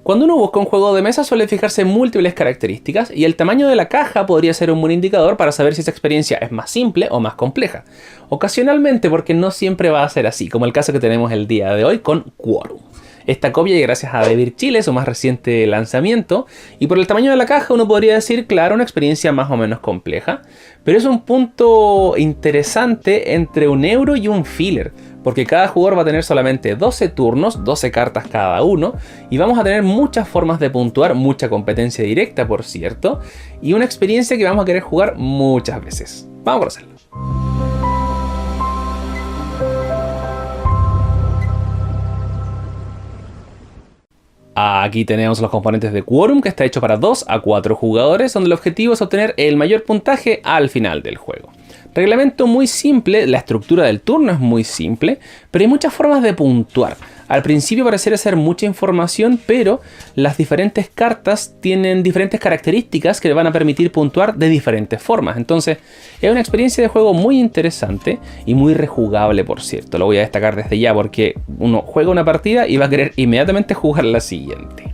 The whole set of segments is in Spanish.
Cuando uno busca un juego de mesa suele fijarse en múltiples características y el tamaño de la caja podría ser un buen indicador para saber si esa experiencia es más simple o más compleja. Ocasionalmente, porque no siempre va a ser así, como el caso que tenemos el día de hoy con Quorum. Esta copia llega gracias a Devir Chile, su más reciente lanzamiento, y por el tamaño de la caja uno podría decir, claro, una experiencia más o menos compleja, pero es un punto interesante entre un euro y un filler, porque cada jugador va a tener solamente 12 turnos, 12 cartas cada uno, y vamos a tener muchas formas de puntuar, mucha competencia directa, por cierto, y una experiencia que vamos a querer jugar muchas veces. Vamos a conocerlo. Aquí tenemos los componentes de Quorum, que está hecho para 2 a 4 jugadores, donde el objetivo es obtener el mayor puntaje al final del juego. Reglamento muy simple, la estructura del turno es muy simple, pero hay muchas formas de puntuar. Al principio pareciera ser mucha información, pero las diferentes cartas tienen diferentes características que le van a permitir puntuar de diferentes formas. Entonces, es una experiencia de juego muy interesante y muy rejugable, por cierto. Lo voy a destacar desde ya porque uno juega una partida y va a querer inmediatamente jugar la siguiente.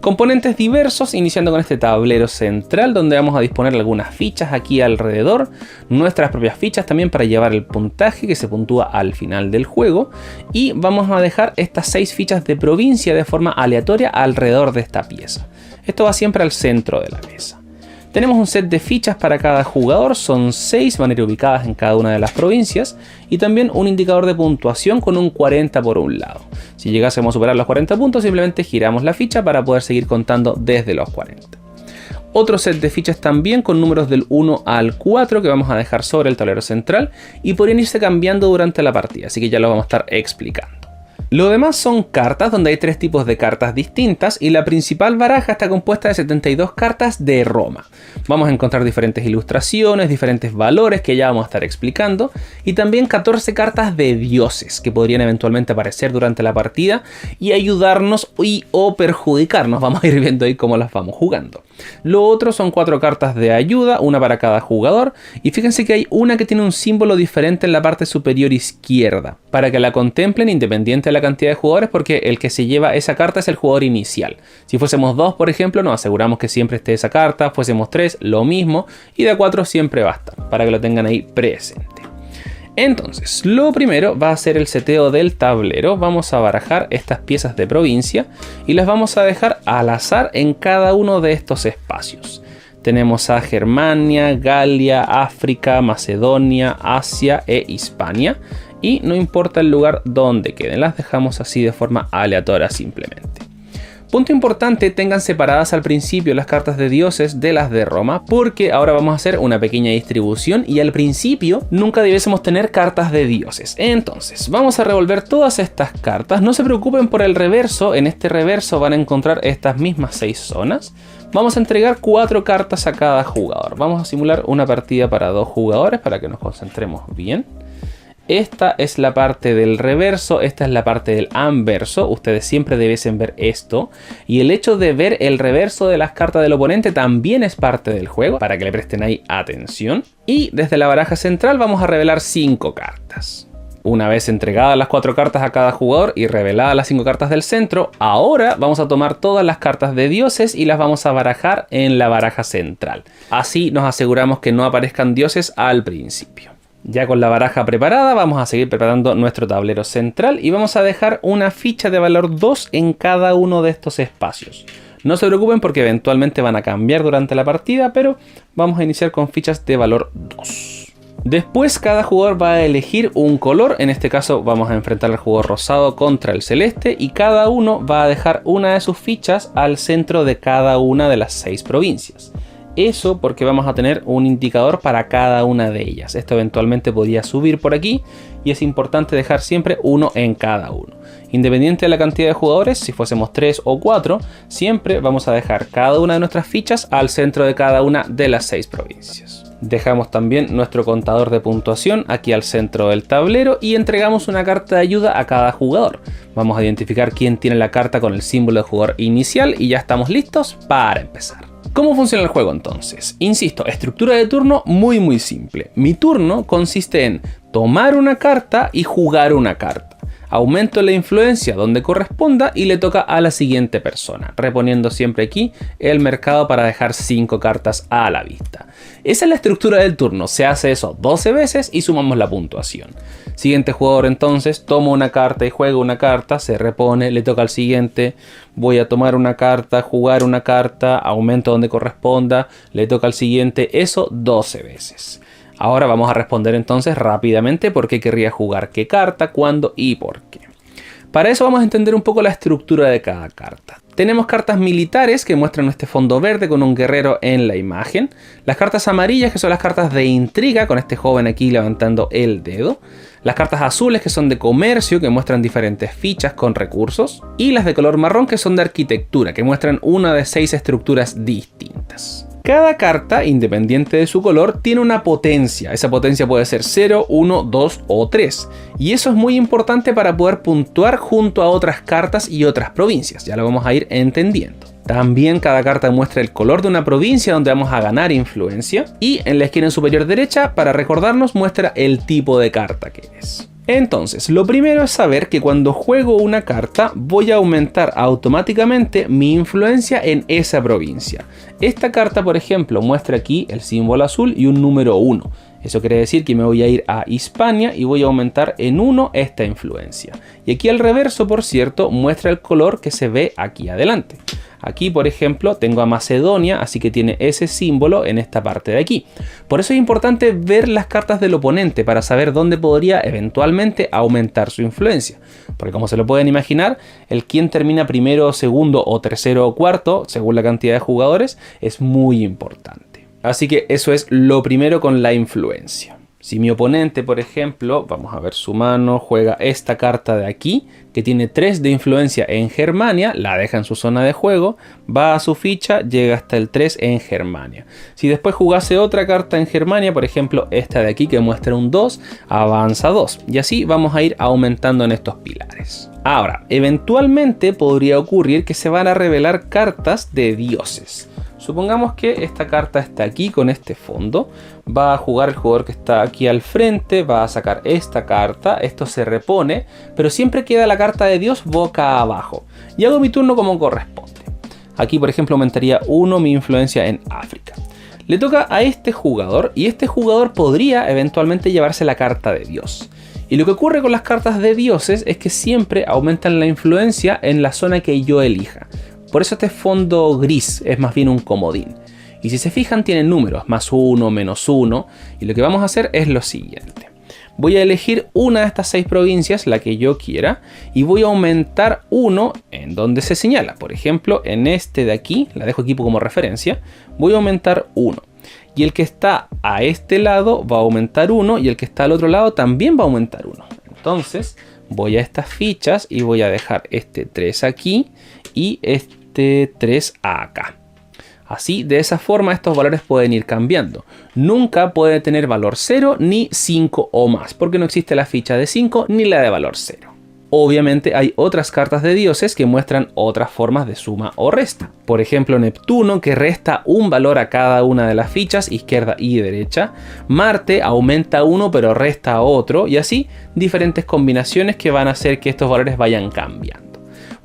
Componentes diversos, iniciando con este tablero central donde vamos a disponer algunas fichas aquí alrededor, nuestras propias fichas también para llevar el puntaje que se puntúa al final del juego, y vamos a dejar estas 6 fichas de provincia de forma aleatoria alrededor de esta pieza. Esto va siempre al centro de la mesa. Tenemos un set de fichas para cada jugador, son 6, van a ir ubicadas en cada una de las provincias, y también un indicador de puntuación con un 40 por un lado. Si llegásemos a superar los 40 puntos, simplemente giramos la ficha para poder seguir contando desde los 40. Otro set de fichas también con números del 1 al 4 que vamos a dejar sobre el tablero central y podrían irse cambiando durante la partida, así que ya lo vamos a estar explicando. Lo demás son cartas, donde hay 3 tipos de cartas distintas y la principal baraja está compuesta de 72 cartas de Roma. Vamos a encontrar diferentes ilustraciones, diferentes valores que ya vamos a estar explicando, y también 14 cartas de dioses que podrían eventualmente aparecer durante la partida y ayudarnos o perjudicarnos. Vamos a ir viendo ahí cómo las vamos jugando. Lo otro son 4 cartas de ayuda, una para cada jugador, y fíjense que hay una que tiene un símbolo diferente en la parte superior izquierda, para que la contemplen independiente de la cantidad de jugadores, porque el que se lleva esa carta es el jugador inicial. Si fuésemos 2, por ejemplo, nos aseguramos que siempre esté esa carta, fuésemos 3, lo mismo, y de a 4 siempre basta, para que lo tengan ahí presente. Entonces, lo primero va a ser el seteo del tablero. Vamos a barajar estas piezas de provincia y las vamos a dejar al azar en cada uno de estos espacios. Tenemos a Germania, Galia, África, Macedonia, Asia e Hispania. Y no importa el lugar donde queden, las dejamos así de forma aleatoria simplemente. Punto importante, tengan separadas al principio las cartas de dioses de las de Roma, porque ahora vamos a hacer una pequeña distribución y al principio nunca debiésemos tener cartas de dioses. Entonces, vamos a revolver todas estas cartas. No se preocupen por el reverso, en este reverso van a encontrar estas mismas 6 zonas. Vamos a entregar 4 cartas a cada jugador. Vamos a simular una partida para 2 jugadores para que nos concentremos bien. Esta es la parte del reverso, esta es la parte del anverso. Ustedes siempre debiesen ver esto. Y el hecho de ver el reverso de las cartas del oponente también es parte del juego, para que le presten ahí atención. Y desde la baraja central vamos a revelar 5 cartas. Una vez entregadas las 4 cartas a cada jugador y reveladas las 5 cartas del centro, ahora vamos a tomar todas las cartas de dioses y las vamos a barajar en la baraja central. Así nos aseguramos que no aparezcan dioses al principio. Ya con la baraja preparada, vamos a seguir preparando nuestro tablero central y vamos a dejar una ficha de valor 2 en cada uno de estos espacios. No se preocupen porque eventualmente van a cambiar durante la partida, pero vamos a iniciar con fichas de valor 2. Después cada jugador va a elegir un color, en este caso vamos a enfrentar al jugador rosado contra el celeste y cada uno va a dejar una de sus fichas al centro de cada una de las 6 provincias. Eso porque vamos a tener un indicador para cada una de ellas. Esto eventualmente podría subir por aquí y es importante dejar siempre uno en cada uno. Independiente de la cantidad de jugadores, si fuésemos 3 o 4, siempre vamos a dejar cada una de nuestras fichas al centro de cada una de las 6 provincias. Dejamos también nuestro contador de puntuación aquí al centro del tablero y entregamos una carta de ayuda a cada jugador. Vamos a identificar quién tiene la carta con el símbolo de jugador inicial y ya estamos listos para empezar. ¿Cómo funciona el juego entonces? Insisto, estructura de turno muy simple. Mi turno consiste en tomar una carta y jugar una carta. aumento la influencia donde corresponda y le toca a la siguiente persona, reponiendo siempre aquí el mercado para dejar 5 cartas a la vista. Esa es la estructura del turno, se hace eso 12 veces y sumamos la puntuación. Siguiente jugador entonces, toma una carta y juega una carta, se repone, le toca al siguiente, voy a tomar una carta, jugar una carta, aumento donde corresponda, le toca al siguiente, eso 12 veces. Ahora vamos a responder entonces rápidamente por qué querría jugar qué carta, cuándo y por qué. Para eso vamos a entender un poco la estructura de cada carta. Tenemos cartas militares que muestran este fondo verde con un guerrero en la imagen. Las cartas amarillas que son las cartas de intriga con este joven aquí levantando el dedo. Las cartas azules que son de comercio que muestran diferentes fichas con recursos. Y las de color marrón que son de arquitectura que muestran una de 6 estructuras distintas. Cada carta, independiente de su color, tiene una potencia. Esa potencia puede ser 0, 1, 2 o 3. Y eso es muy importante para poder puntuar junto a otras cartas y otras provincias. Ya lo vamos a ir entendiendo. También cada carta muestra el color de una provincia donde vamos a ganar influencia. Y en la esquina superior derecha, para recordarnos, muestra el tipo de carta que es. Entonces, lo primero es saber que cuando juego una carta voy a aumentar automáticamente mi influencia en esa provincia. Esta carta, por ejemplo, muestra aquí el símbolo azul y un número 1. Eso quiere decir que me voy a ir a Hispania y voy a aumentar en 1 esta influencia. Y aquí al reverso, por cierto, muestra el color que se ve aquí adelante. Aquí, por ejemplo, tengo a Macedonia, así que tiene ese símbolo en esta parte de aquí. Por eso es importante ver las cartas del oponente para saber dónde podría eventualmente aumentar su influencia. Porque como se lo pueden imaginar, el quien termina primero, segundo o tercero o cuarto, según la cantidad de jugadores, es muy importante. Así que eso es lo primero con la influencia. Si mi oponente, por ejemplo, vamos a ver su mano, juega esta carta de aquí, que tiene 3 de influencia en Germania, la deja en su zona de juego, va a su ficha, llega hasta el 3 en Germania. Si después jugase otra carta en Germania, por ejemplo esta de aquí que muestra un 2, avanza 2. Y así vamos a ir aumentando en estos pilares. Ahora, eventualmente podría ocurrir que se van a revelar cartas de dioses. Supongamos que esta carta está aquí con este fondo, va a jugar el jugador que está aquí al frente, va a sacar esta carta, esto se repone, pero siempre queda la carta de Dios boca abajo. Y hago mi turno como corresponde. Aquí por ejemplo aumentaría 1 mi influencia en África. Le toca a este jugador y este jugador podría eventualmente llevarse la carta de Dios. Y lo que ocurre con las cartas de dioses es que siempre aumentan la influencia en la zona que yo elija. Por eso este fondo gris es más bien un comodín. Y si se fijan tienen números, +1, -1. Y lo que vamos a hacer es lo siguiente. Voy a elegir una de estas 6 provincias, la que yo quiera. Y voy a aumentar 1 en donde se señala. Por ejemplo, en este de aquí, la dejo aquí como referencia. Voy a aumentar 1. Y el que está a este lado va a aumentar 1. Y el que está al otro lado también va a aumentar 1. Entonces voy a estas fichas y voy a dejar este 3 aquí. Y este 3 acá. Así, de esa forma estos valores pueden ir cambiando. Nunca puede tener valor 0 ni 5 o más, porque no existe la ficha de 5 ni la de valor 0. Obviamente hay otras cartas de dioses que muestran otras formas de suma o resta. Por ejemplo, Neptuno, que resta un valor a cada una de las fichas, izquierda y derecha. Marte aumenta 1 pero resta otro, y así diferentes combinaciones que van a hacer que estos valores vayan cambiando.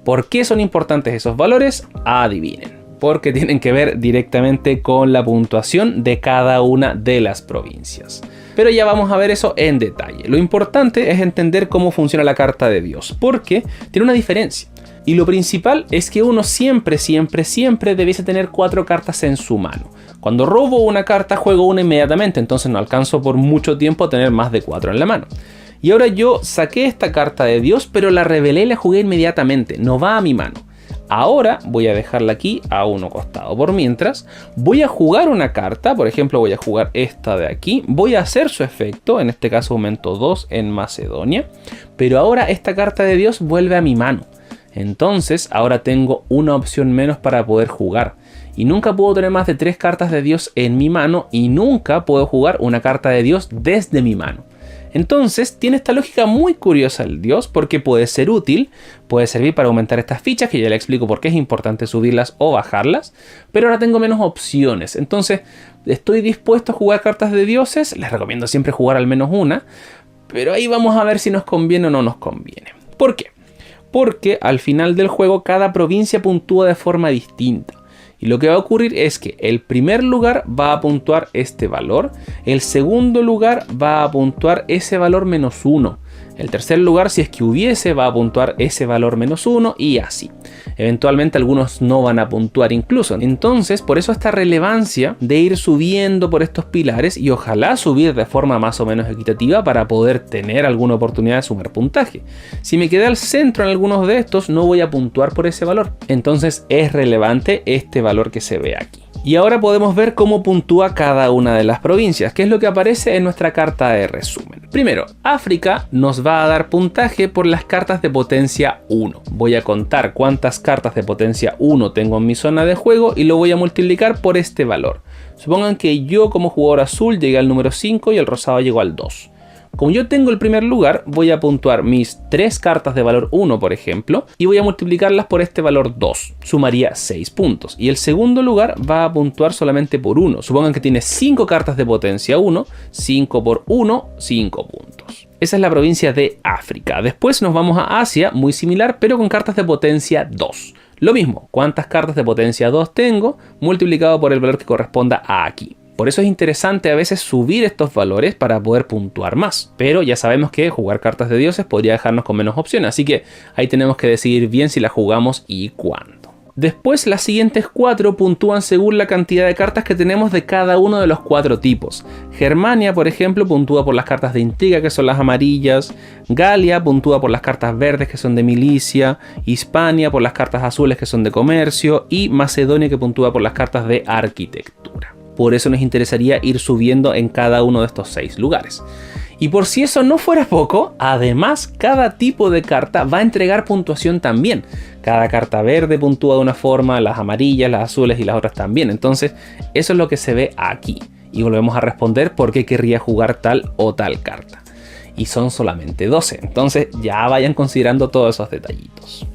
¿Por qué son importantes esos valores? Adivinen. Porque tienen que ver directamente con la puntuación de cada una de las provincias. Pero ya vamos a ver eso en detalle. Lo importante es entender cómo funciona la carta de Dios, porque tiene una diferencia. Y lo principal es que uno siempre debiese tener 4 cartas en su mano. Cuando robo una carta, juego una inmediatamente, entonces no alcanzo por mucho tiempo a tener más de 4 en la mano. Y ahora yo saqué esta carta de Dios, pero la revelé y la jugué inmediatamente. No va a mi mano. Ahora voy a dejarla aquí a uno costado. Por mientras, voy a jugar una carta. Por ejemplo, voy a jugar esta de aquí. Voy a hacer su efecto. En este caso aumento 2 en Macedonia. Pero ahora esta carta de Dios vuelve a mi mano. Entonces, ahora tengo una opción menos para poder jugar. Y nunca puedo tener más de 3 cartas de Dios en mi mano. Y nunca puedo jugar una carta de Dios desde mi mano. Entonces tiene esta lógica muy curiosa el Dios, porque puede ser útil, puede servir para aumentar estas fichas, que ya le explico por qué es importante subirlas o bajarlas, pero ahora tengo menos opciones. Entonces estoy dispuesto a jugar cartas de dioses, les recomiendo siempre jugar al menos una, pero ahí vamos a ver si nos conviene o no nos conviene. ¿Por qué? Porque al final del juego cada provincia puntúa de forma distinta. Y lo que va a ocurrir es que el primer lugar va a puntuar este valor, el segundo lugar va a puntuar ese valor -1. El tercer lugar, si es que hubiese, va a puntuar ese valor -1 y así. Eventualmente algunos no van a puntuar incluso. Entonces, por eso esta relevancia de ir subiendo por estos pilares y ojalá subir de forma más o menos equitativa para poder tener alguna oportunidad de sumar puntaje. Si me quedé al centro en algunos de estos, no voy a puntuar por ese valor. Entonces es relevante este valor que se ve aquí. Y ahora podemos ver cómo puntúa cada una de las provincias, que es lo que aparece en nuestra carta de resumen. Primero, África nos va a dar puntaje por las cartas de potencia 1. Voy a contar cuántas cartas de potencia 1 tengo en mi zona de juego y lo voy a multiplicar por este valor. Supongan que yo como jugador azul llegué al número 5 y el rosado llegó al 2. Como yo tengo el primer lugar, voy a puntuar mis 3 cartas de valor 1, por ejemplo, y voy a multiplicarlas por este valor 2. Sumaría 6 puntos. Y el segundo lugar va a puntuar solamente por 1. Supongan que tiene 5 cartas de potencia 1, 5 por 1, 5 puntos. Esa es la provincia de África. Después nos vamos a Asia, muy similar, pero con cartas de potencia 2. Lo mismo, ¿cuántas cartas de potencia 2 tengo? Multiplicado por el valor que corresponda a aquí. Por eso es interesante a veces subir estos valores para poder puntuar más. Pero ya sabemos que jugar cartas de dioses podría dejarnos con menos opciones. Así que ahí tenemos que decidir bien si las jugamos y cuándo. Después las siguientes 4 puntúan según la cantidad de cartas que tenemos de cada uno de los 4 tipos. Germania, por ejemplo, puntúa por las cartas de intriga, que son las amarillas. Galia puntúa por las cartas verdes, que son de milicia. Hispania por las cartas azules, que son de comercio. Y Macedonia, que puntúa por las cartas de arquitectura. Por eso nos interesaría ir subiendo en cada uno de estos 6 lugares. Y por si eso no fuera poco, además cada tipo de carta va a entregar puntuación también. Cada carta verde puntúa de una forma, las amarillas, las azules y las otras también. Entonces eso es lo que se ve aquí. Y volvemos a responder por qué querría jugar tal o tal carta. Y son solamente 12. Entonces ya vayan considerando todos esos detallitos.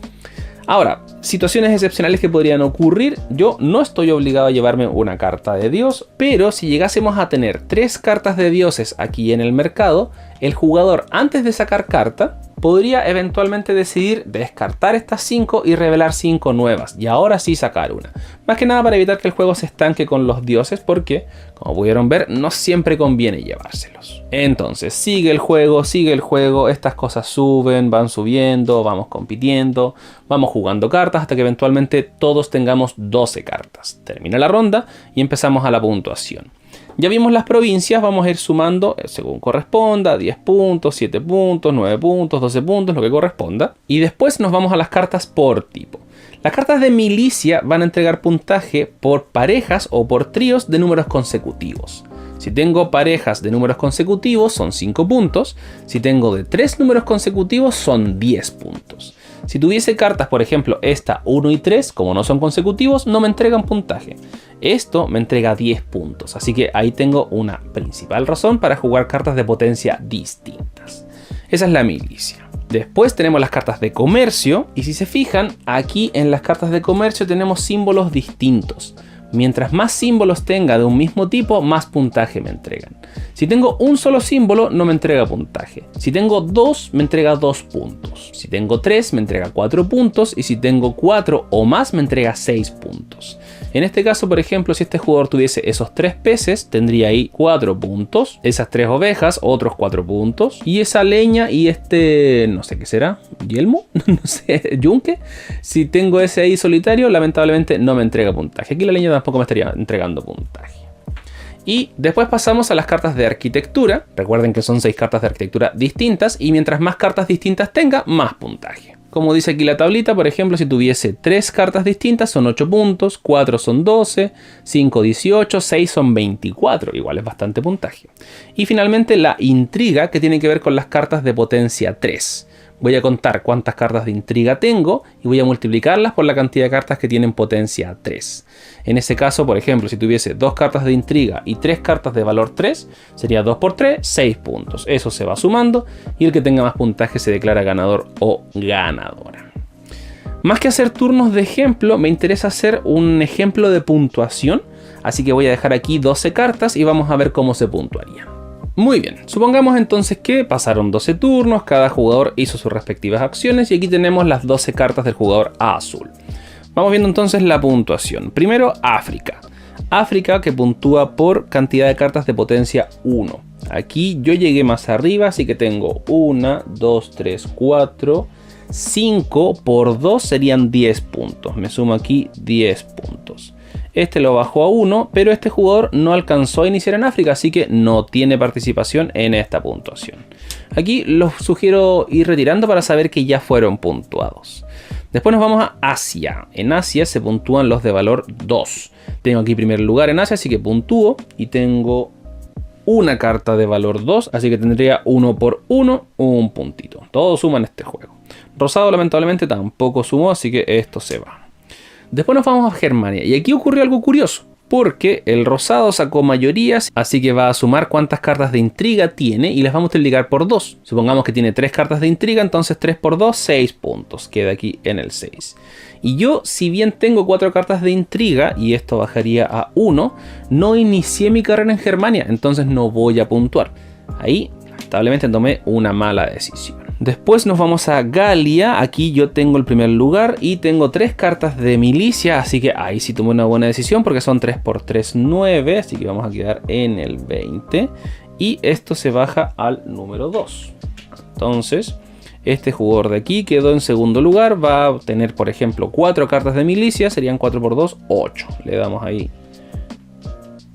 Ahora, situaciones excepcionales que podrían ocurrir. Yo no estoy obligado a llevarme una carta de dios, pero si llegásemos a tener 3 cartas de dioses aquí en el mercado, el jugador antes de sacar carta podría eventualmente decidir descartar estas 5 y revelar 5 nuevas y ahora sí sacar una. Más que nada para evitar que el juego se estanque con los dioses porque, como pudieron ver, no siempre conviene llevárselos. Entonces sigue el juego, estas cosas suben, van subiendo, vamos compitiendo, vamos jugando cartas hasta que eventualmente todos tengamos 12 cartas. Termina la ronda y empezamos a la puntuación. Ya vimos las provincias, vamos a ir sumando según corresponda, 10 puntos, 7 puntos, 9 puntos, 12 puntos, lo que corresponda. Y después nos vamos a las cartas por tipo. Las cartas de milicia van a entregar puntaje por parejas o por tríos de números consecutivos. Si tengo parejas de números consecutivos son 5 puntos, si tengo de 3 números consecutivos son 10 puntos. Si tuviese cartas, por ejemplo, esta 1 y 3, como no son consecutivos, no me entregan puntaje. Esto me entrega 10 puntos, así que ahí tengo una principal razón para jugar cartas de potencia distintas. Esa es la milicia. Después tenemos las cartas de comercio, y si se fijan, aquí en las cartas de comercio tenemos símbolos distintos. Mientras más símbolos tenga de un mismo tipo, más puntaje me entregan. Si tengo un solo símbolo, no me entrega puntaje. Si tengo 2, me entrega 2 puntos. Si tengo 3, me entrega 4 puntos. Y si tengo 4 o más, me entrega 6 puntos. En este caso, por ejemplo, si este jugador tuviese esos 3 peces, tendría ahí 4 puntos. Esas 3 ovejas, otros 4 puntos. Y esa leña y este, no sé qué será, yelmo, no sé, yunque. Si tengo ese ahí solitario, lamentablemente no me entrega puntaje. Aquí la leña tampoco me estaría entregando puntaje. Y después pasamos a las cartas de arquitectura. Recuerden que son 6 cartas de arquitectura distintas y mientras más cartas distintas tenga, más puntaje. Como dice aquí la tablita, por ejemplo, si tuviese 3 cartas distintas son 8 puntos, 4 son 12, 5 18, 6 son 24, igual es bastante puntaje. Y finalmente la intriga, que tiene que ver con las cartas de potencia 3. Voy a contar cuántas cartas de intriga tengo y voy a multiplicarlas por la cantidad de cartas que tienen potencia 3. En ese caso, por ejemplo, si tuviese 2 cartas de intriga y 3 cartas de valor 3, sería 2 por 3, 6 puntos. Eso se va sumando y el que tenga más puntaje se declara ganador o ganadora. Más que hacer turnos de ejemplo, me interesa hacer un ejemplo de puntuación. Así que voy a dejar aquí 12 cartas y vamos a ver cómo se puntuarían. Muy bien, supongamos entonces que pasaron 12 turnos, cada jugador hizo sus respectivas acciones y aquí tenemos las 12 cartas del jugador azul. Vamos viendo entonces la puntuación. Primero, África. África, que puntúa por cantidad de cartas de potencia 1. Aquí yo llegué más arriba, así que tengo 1, 2, 3, 4, 5 por 2 serían 10 puntos. Me sumo aquí 10 puntos. Este lo bajó a 1, pero este jugador no alcanzó a iniciar en África, así que no tiene participación en esta puntuación. Aquí los sugiero ir retirando para saber que ya fueron puntuados. Después nos vamos a Asia. En Asia se puntúan los de valor 2. Tengo aquí primer lugar en Asia, así que puntúo y tengo una carta de valor 2, así que tendría 1 por 1, un puntito. Todo suma en este juego. Rosado lamentablemente tampoco sumó, así que esto se va. Después nos vamos a Germania y aquí ocurrió algo curioso, porque el rosado sacó mayorías, así que va a sumar cuántas cartas de intriga tiene y las vamos a multiplicar por 2. Supongamos que tiene 3 cartas de intriga, entonces 3 por 2, 6 puntos. Queda aquí en el 6. Y yo, si bien tengo 4 cartas de intriga, y esto bajaría a 1, no inicié mi carrera en Germania, entonces no voy a puntuar. Ahí, lamentablemente, tomé una mala decisión. Después nos vamos a Galia. Aquí yo tengo el primer lugar y tengo 3 cartas de milicia, así que ahí sí tomé una buena decisión porque son 3 por 3, 9, así que vamos a quedar en el 20 y esto se baja al número 2. Entonces este jugador de aquí quedó en segundo lugar, va a tener por ejemplo 4 cartas de milicia, serían 4 por 2, 8. Le damos ahí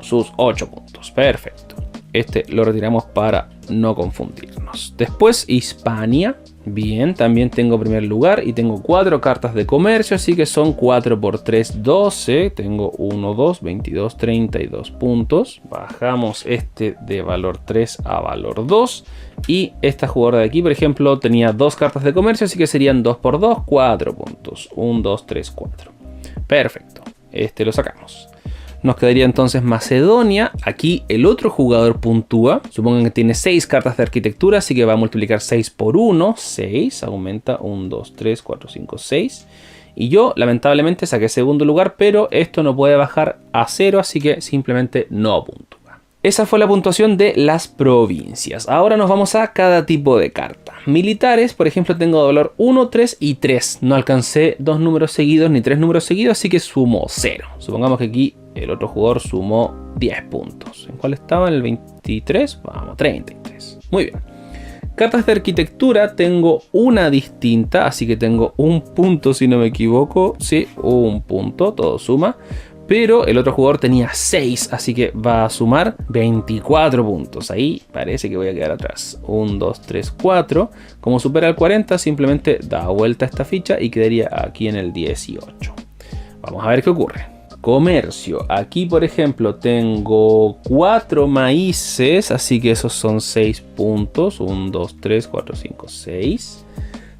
sus 8 puntos, perfecto. Este lo retiramos para no confundirnos. Después Hispania. Bien, también tengo primer lugar y tengo 4 cartas de comercio, así que son 4 por 3, 12. Tengo 1, 2, 22, 32 puntos. Bajamos este de valor 3 a valor 2. Y esta jugadora de aquí, por ejemplo, tenía 2 cartas de comercio, así que serían 2 por 2, 4 puntos. 1, 2, 3, 4. Perfecto, este lo sacamos. Nos quedaría entonces Macedonia. Aquí el otro jugador puntúa. Supongan que tiene 6 cartas de arquitectura, así que va a multiplicar 6 por 1. 6, aumenta 1, 2, 3, 4, 5, 6. Y yo lamentablemente saqué segundo lugar, pero esto no puede bajar a 0, así que simplemente no puntúa. Esa fue la puntuación de las provincias. Ahora nos vamos a cada tipo de carta. Militares, por ejemplo, tengo de valor 1, 3 y 3. No alcancé 2 números seguidos ni 3 números seguidos, así que sumo 0. Supongamos que aquí el otro jugador sumó 10 puntos. ¿En cuál estaba? ¿En el 23? Vamos, 33. Muy bien. Cartas de arquitectura tengo una distinta, así que tengo un punto si no me equivoco. Sí, un punto, todo suma. Pero el otro jugador tenía 6, así que va a sumar 24 puntos. Ahí parece que voy a quedar atrás. 1, 2, 3, 4. Como supera el 40, simplemente da vuelta esta ficha y quedaría aquí en el 18. Vamos a ver qué ocurre. Comercio. Aquí, por ejemplo, tengo 4 maíces, así que esos son 6 puntos. 1, 2, 3, 4, 5, 6.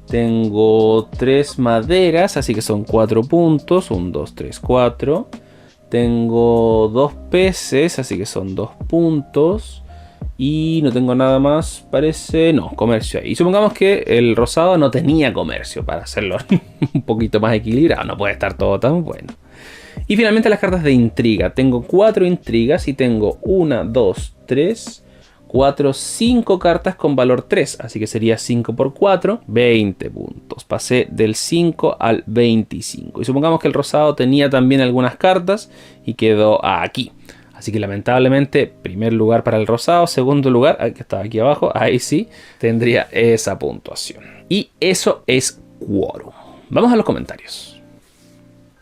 Tengo 3 maderas, así que son 4 puntos. 1, 2, 3, 4. Tengo 2 peces, así que son 2 puntos. Y no tengo nada más, parece... No, comercio ahí. Y supongamos que el rosado no tenía comercio, para hacerlo un poquito más equilibrado. No puede estar todo tan bueno. Y finalmente las cartas de intriga. Tengo 4 intrigas y tengo 1, 2, 3, 4, 5 cartas con valor 3. Así que sería 5 por 4, 20 puntos. Pasé del 5 al 25. Y supongamos que el rosado tenía también algunas cartas y quedó aquí. Así que lamentablemente, primer lugar para el rosado, segundo lugar, que está aquí abajo, ahí sí, tendría esa puntuación. Y eso es Quorum. Vamos a los comentarios.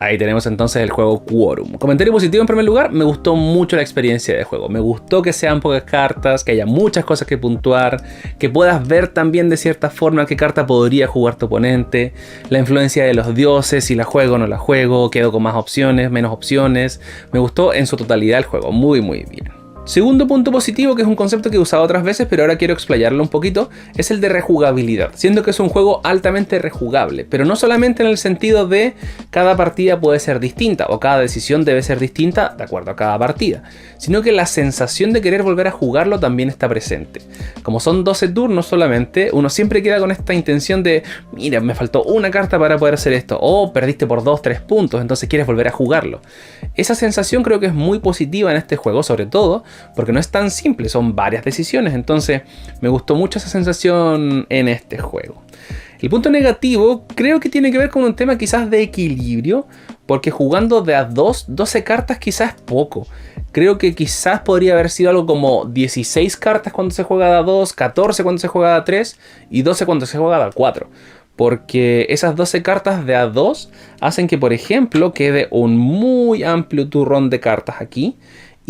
Ahí tenemos entonces el juego Quorum. Comentario positivo en primer lugar, me gustó mucho la experiencia de juego. Me gustó que sean pocas cartas, que haya muchas cosas que puntuar, que puedas ver también de cierta forma qué carta podría jugar tu oponente, la influencia de los dioses, si la juego o no la juego, quedo con más opciones, menos opciones. Me gustó en su totalidad el juego, muy bien. Segundo punto positivo, que es un concepto que he usado otras veces, pero ahora quiero explayarlo un poquito, es el de rejugabilidad. Siendo que es un juego altamente rejugable, pero no solamente en el sentido de cada partida puede ser distinta o cada decisión debe ser distinta de acuerdo a cada partida, sino que la sensación de querer volver a jugarlo también está presente. Como son 12 turnos solamente, uno siempre queda con esta intención de, mira, me faltó una carta para poder hacer esto, o perdiste por 2, 3 puntos, entonces quieres volver a jugarlo. Esa sensación creo que es muy positiva en este juego, sobre todo porque no es tan simple, son varias decisiones. Entonces me gustó mucho esa sensación en este juego. El punto negativo creo que tiene que ver con un tema quizás de equilibrio, porque jugando de a 12 cartas quizás es poco. Creo que quizás podría haber sido algo como 16 cartas cuando se juega de a 2, 14 cuando se juega de a 3 y 12 cuando se juega de a 4. Porque esas 12 cartas de a 2 hacen que, por ejemplo, quede un muy amplio turrón de cartas aquí.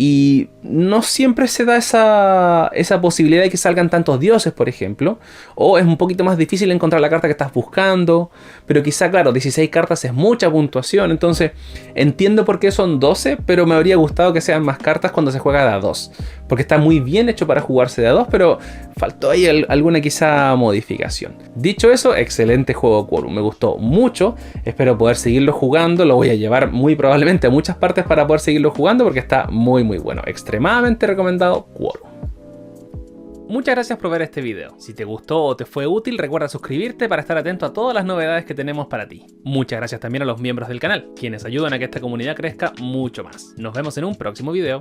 Y no siempre se da esa posibilidad de que salgan tantos dioses, por ejemplo. O es un poquito más difícil encontrar la carta que estás buscando. Pero quizá, claro, 16 cartas es mucha puntuación. Entonces entiendo por qué son 12, pero me habría gustado que sean más cartas cuando se juega de a 2. Porque está muy bien hecho para jugarse de a 2, pero faltó ahí alguna quizá modificación. Dicho eso, excelente juego Quorum. Me gustó mucho. Espero poder seguirlo jugando. Lo voy a llevar muy probablemente a muchas partes para poder seguirlo jugando porque está muy bueno. Extremadamente recomendado Quorum. Muchas gracias por ver este video. Si te gustó o te fue útil, recuerda suscribirte para estar atento a todas las novedades que tenemos para ti. Muchas gracias también a los miembros del canal, quienes ayudan a que esta comunidad crezca mucho más. Nos vemos en un próximo video.